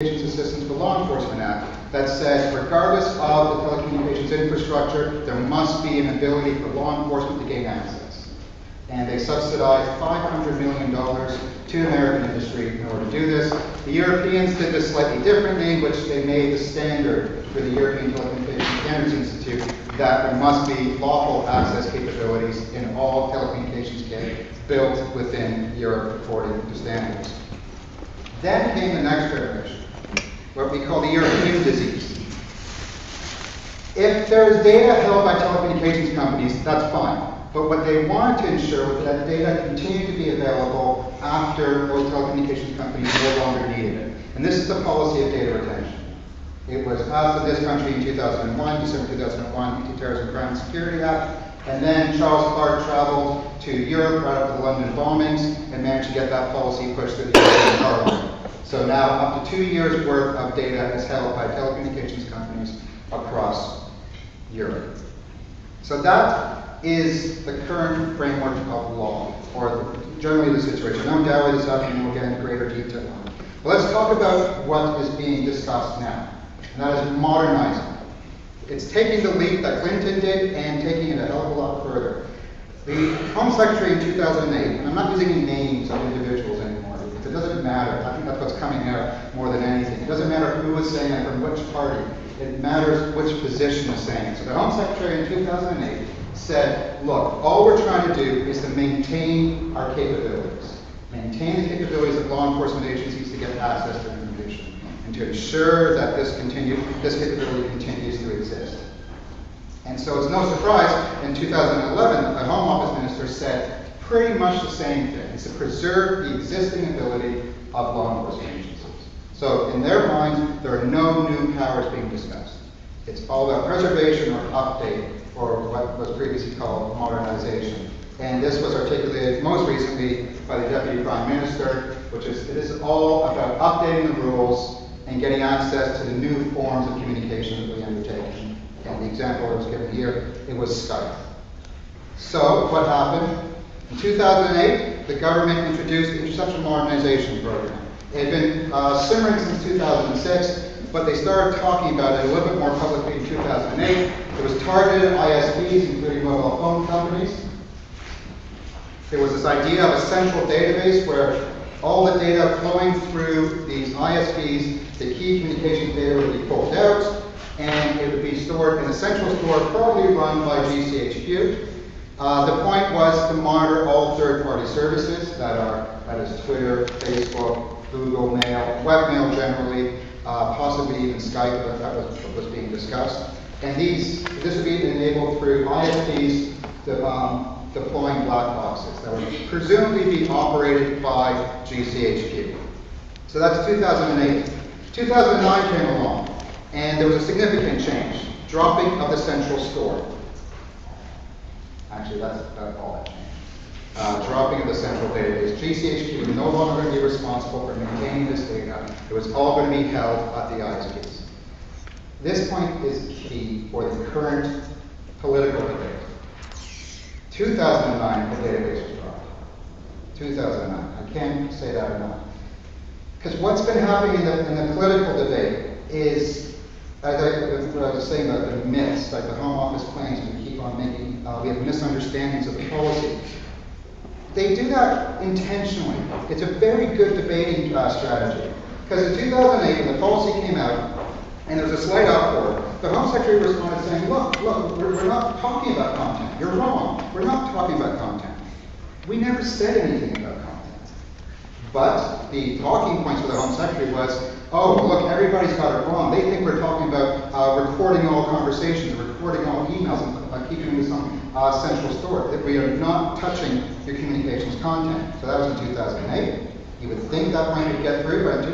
Assistance for Law Enforcement Act that said regardless of the telecommunications infrastructure, there must be an ability for law enforcement to gain access. And they subsidized $500 million to American industry in order to do this. The Europeans did this slightly differently, in which they made the standard for the European Telecommunications Standards Institute that there must be lawful access capabilities in all telecommunications kit built within Europe according to standards. Then came the next generation, what we call the European disease. If there is data held by telecommunications companies, that's fine. But what they wanted to ensure was that data continued to be available after those telecommunications companies no longer needed it. And this is the policy of data retention. It was passed in this country in 2001, December 2001, Anti-Terrorism Crime and Security Act. And then Charles Clarke traveled to Europe right after the London bombings and managed to get that policy pushed through the European Parliament. So now up to 2 years' worth of data is held by telecommunications companies across Europe. So that is the current framework of law, or generally the situation. Undoubtedly this afternoon we'll get into greater detail on it. But let's talk about what is being discussed now, and that is modernizing. It's taking the leap that Clinton did and taking it a hell of a lot further. The Home Secretary in 2008, and I'm not using any names of individuals anymore, because it doesn't matter. I think that's what's coming out more than anything. It doesn't matter who is saying it from which party. It matters which position is saying it. So the Home Secretary in 2008 said, look, all we're trying to do is to maintain our capabilities. Maintain the capabilities of law enforcement agencies to get access to information, and to ensure that this capability continues to exist. And so it's no surprise, in 2011, the Home Office Minister said pretty much the same thing. It's to preserve the existing ability of law enforcement agencies. So in their minds, there are no new powers being discussed. It's all about preservation or update, or what was previously called modernization. And this was articulated most recently by the Deputy Prime Minister, which is, it is all about updating the rules and getting access to the new forms of communication that we undertake. And the example that was given here, it was Skype. So what happened? In 2008, the government introduced the Interception Modernization Program. It had been simmering since 2006, but they started talking about it a little bit more publicly in 2008. It was targeted at ISPs, including mobile phone companies. There was this idea of a central database where all the data flowing through these ISPs, the key communications data would be pulled out, and it would be stored in a central store, probably run by GCHQ. The point was to monitor all third-party services that is Twitter, Facebook, Google Mail, webmail generally, possibly even Skype, that was what was being discussed. And this would be enabled through ISPs deploying black boxes that would presumably be operated by GCHQ. So that's 2008. 2009 came along, and there was a significant change, dropping of the central store. Actually, that's all that changed. Dropping of the central database. GCHQ was no longer going to be responsible for maintaining this data. It was all going to be held at the ISPs. This point is key for the current political debate. 2009, the database was dropped. 2009. I can't say that enough. Because what's been happening in the political debate is, as I was saying about the myths, like the Home Office claims we keep on making, we have misunderstandings of the policy. They do that intentionally. It's a very good debating strategy. Because in 2008, when the policy came out, and there was a slight uproar, the Home Secretary responded saying, look, we're not talking about content. You're wrong. We're not talking about content. We never said anything about content. But the talking points for the Home Secretary was, oh, look, everybody's got it wrong. They think we're talking about recording all conversations, recording all emails, and keeping them in some central store, that we are not touching your communications content. So that was in 2008. You would think that might get through, but in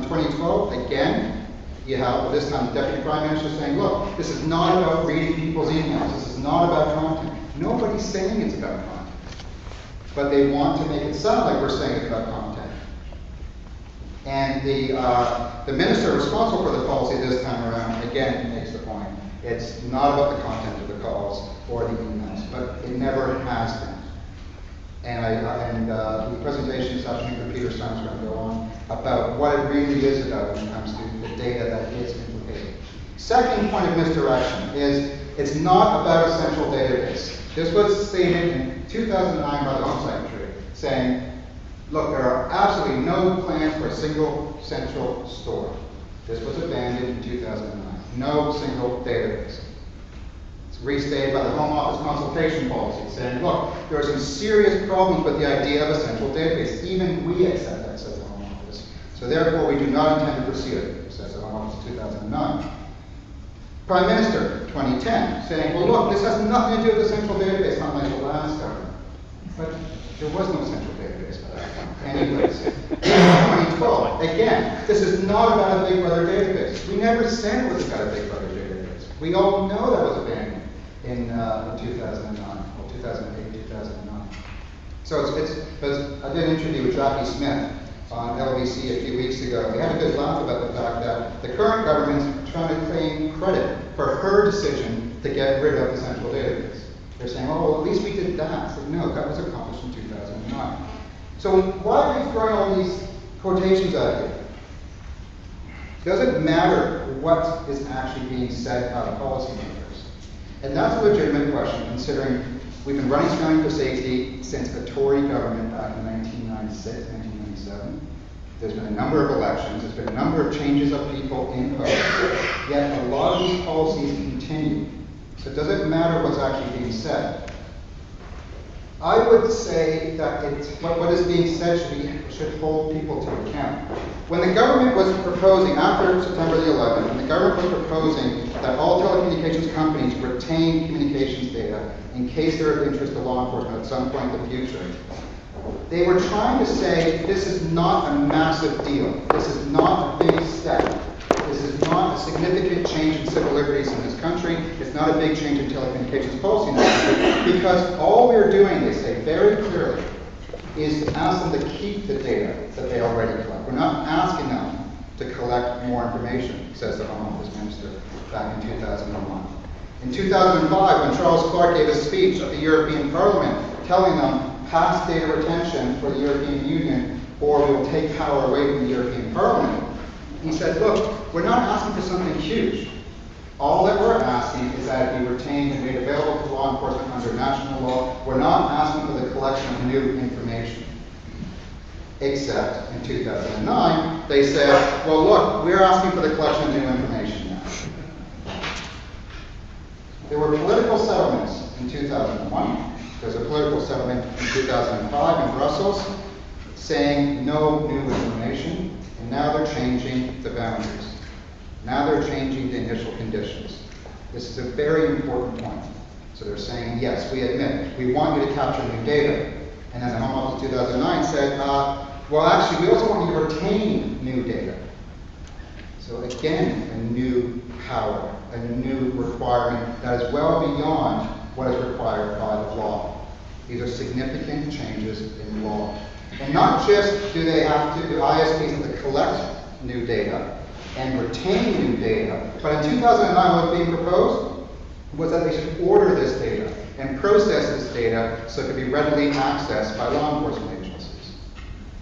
2012, again, you have, this time, the Deputy Prime Minister saying, look, this is not about reading people's emails. This is not about content. Nobody's saying it's about content. But they want to make it sound like we're saying it's about content. And the minister responsible for the policy this time around, again, makes the point. It's not about the content of the calls or the emails, but it never has been. And the presentation this afternoon for Peter Stein is going to go on about what it really is about when it comes to the data that is implicated. Second point of misdirection is it's not about a central database. This was stated in 2009 by the Home Secretary, saying, look, there are absolutely no plans for a single central store. This was abandoned in 2009. No single database. It's restated by the Home Office consultation policy, saying, look, there are some serious problems with the idea of a central database. Even we accept that, says the Home Office. So therefore, we do not intend to pursue it, says the Home Office in 2009. Prime Minister, 2010, saying, well, look, this has nothing to do with the central database, unlike the last government. But there was no central database by that point. Anyways, 2012, again, this is not about a Big Brother database. We never said it was about a Big Brother database. We all know that was abandoned in 2009, or 2008, 2009. So I did an interview with Jackie Smith on LBC a few weeks ago. We had a good laugh about the fact that the current government's trying to claim credit for her decision to get rid of the central database. They're saying, oh, well, at least we did that. I said, no, that was accomplished in 2009. So why are we throwing all these quotations out here? Does it matter what is actually being said by the policymakers? And that's a legitimate question, considering we've been running Scrambling for Safety since the Tory government back in 1996, 1997. There's been a number of elections. There's been a number of changes of people in post. Yet a lot of these policies continue. So does it matter what's actually being said? I would say that what is being said should hold people to account. When the government was proposing, after September the 11th, when the government was proposing that all telecommunications companies retain communications data in case they're of interest to law enforcement at some point in the future, they were trying to say this is not a massive deal. This is not a big step. This is not a significant change in civil liberties in this country. It's not a big change in telecommunications policy in this country. Because all we're doing, they say very clearly, is to ask them to keep the data that they already collect. We're not asking them to collect more information, says the Home Office Minister back in 2001. In 2005, when Charles Clarke gave a speech at the European Parliament telling them, pass data retention for the European Union, or we will take power away from the European Parliament, he said, look, we're not asking for something huge. All that we're asking is that it be retained and made available to law enforcement under national law. We're not asking for the collection of new information. Except in 2009, they said, well, look, we're asking for the collection of new information now. There were political settlements in 2001. There's a political settlement in 2005 in Brussels saying no new information, and now they're changing the boundaries. Now they're changing the initial conditions. This is a very important point. So they're saying, yes, we admit, we want you to capture new data. And then the Home Office in 2009 said, well, actually, we also want you to retain new data. So again, a new power, a new requirement that is well beyond what is required by the law. These are significant changes in law. And not just do ISPs have to collect new data and retain new data, but in 2009 what was being proposed was that they should order this data and process this data so it could be readily accessed by law enforcement agencies.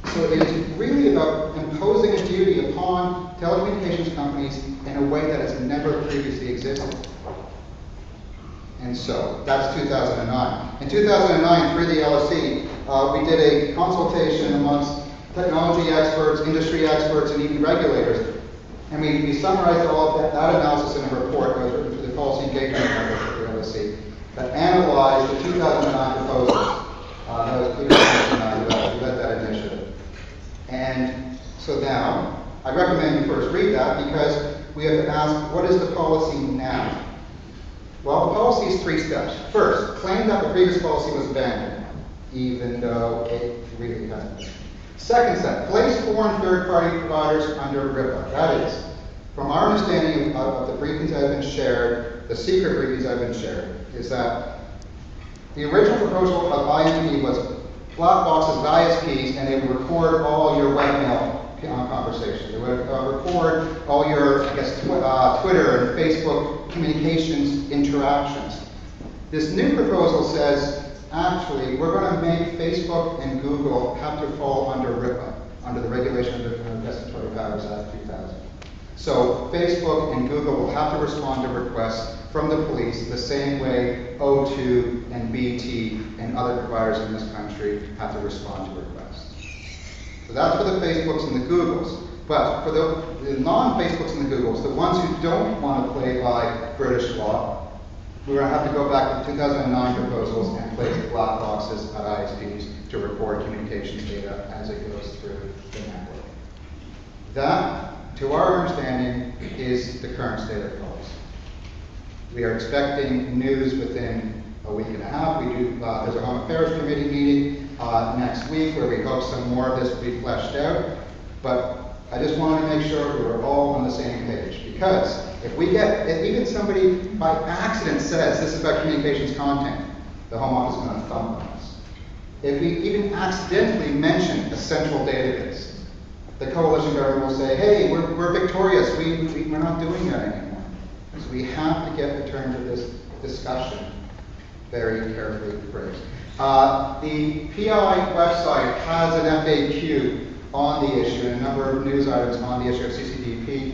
So it is really about imposing a duty upon telecommunications companies in a way that has never previously existed. And so that's 2009. In 2009, through the LSE, we did a consultation amongst technology experts, industry experts, and even regulators. And we summarized all of that analysis in a report that was written through the Policy Engagement Network at the LSE that analyzed the 2009 proposals. That was Peter Stein who led that initiative. And so now, I recommend you first read that because we have to ask, what is the policy now? Well, the policy is 3 steps. First, claim that the previous policy was abandoned, even though it really hasn't. Second step, place foreign third-party providers under RIPA. That is, from our understanding of the briefings that have been shared, the secret briefings that have been shared, is that the original proposal of IMP was black boxes of ISPs, and they would record all your webmail conversations. They would record all your, Twitter and Facebook communications interactions. This new proposal says actually, we're going to make Facebook and Google have to fall under RIPA, under the Regulation of Investigatory Powers Act 2000. So Facebook and Google will have to respond to requests from the police the same way O2 and BT and other providers in this country have to respond to requests. So that's for the Facebooks and the Googles. But for the non-Facebooks and the Googles, the ones who don't want to play by British law, we're going to have to go back to 2009 proposals and place black boxes at ISPs to record communications data as it goes through the network. That, to our understanding, is the current state of policy. We are expecting news within a week and a half. There's a Home Affairs Committee meeting next week where we hope some more of this will be fleshed out. But I just want to make sure we're all on the same page, because if even somebody by accident says this is about communications content, the Home Office is going to thump on us. If we even accidentally mention a central database, the coalition government will say, hey, we're victorious, we're not doing that anymore. So we have to get the terms of this discussion very carefully phrased. The PI website has an FAQ on the issue and a number of news items on the issue of CCDP.